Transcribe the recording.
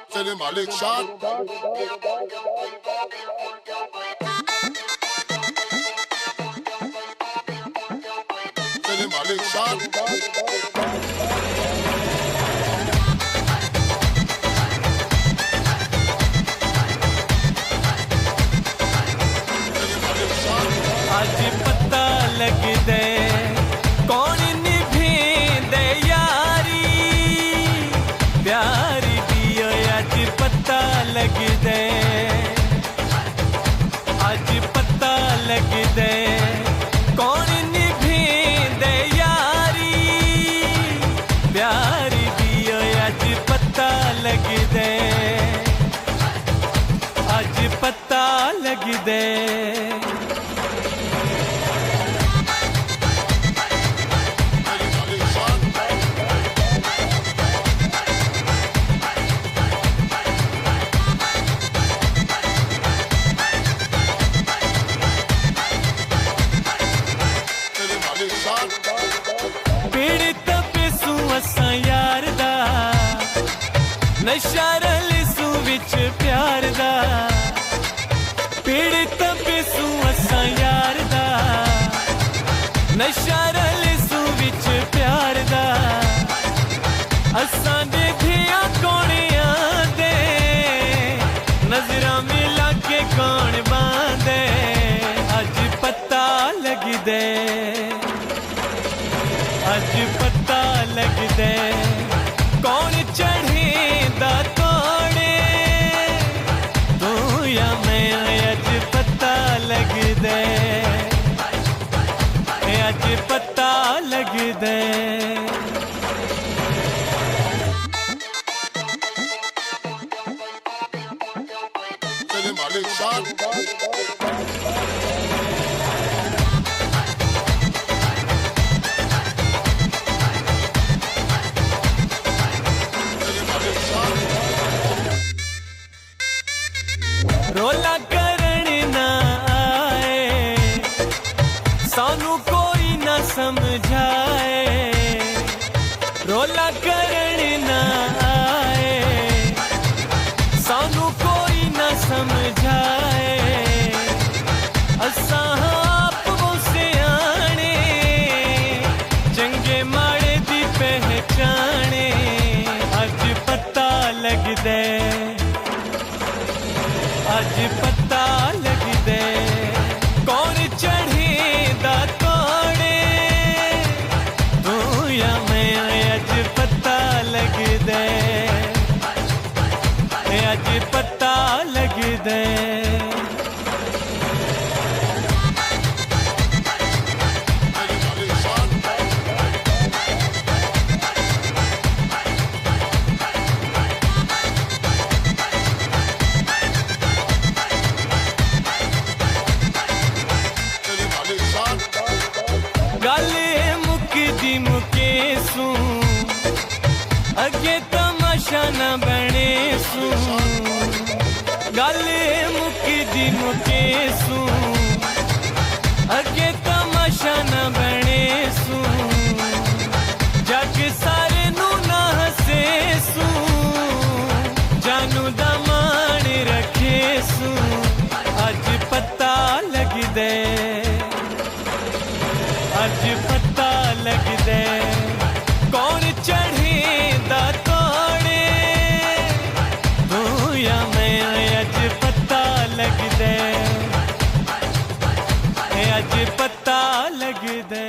Selim Malik Shah. Selim Malik Shah. आज पता लग दे कौन निभेंदे यारी प्यारी दियो। आज पता लग दे, आज पता लग दे कौन निभेंदे यारी प्यारी दियो। आज पता लग दे, आज पता लग दे। पीड़ित पिसू असां यार दा नशा रलिसू विच प्यार दा। पीड़ित पिसू असां यार दा नशा रलिसू विच प्यार दा। असां दे धिया कोणियां दे नजरां मिला के कौन बांदे। अज पता लग दे, आज पता लग दे कौन चढ़ेंदा तोड़े तू या मैं। आज पता लग दे, आज पता लग दे। Selim Malik Shah. रोला करण ना आए सानू कोई ना समझाए। रोला करण ना आए सानू कोई ना समझाए। असां आप वो सियाणे चंगे माड़े दी पहचाने। अज पता लग दे, आज पता लग दे कौन चढ़ेंदा तोड़े तू या मैं। आज पता लग दे, आज पता लग दे। गले मुकदी मुकेसू अगे तमाशा न बने सू। गले मुकदी मुकेसू अगे तमाशा न बने सू। जग सारे नू ना हसे सू जानू दा मान रखे सू। आज पता लग दे, आज पता लग दे कौन चढ़ेंदा तोड़े तू या मैं। आज पता लग दे, आज पता लग दे।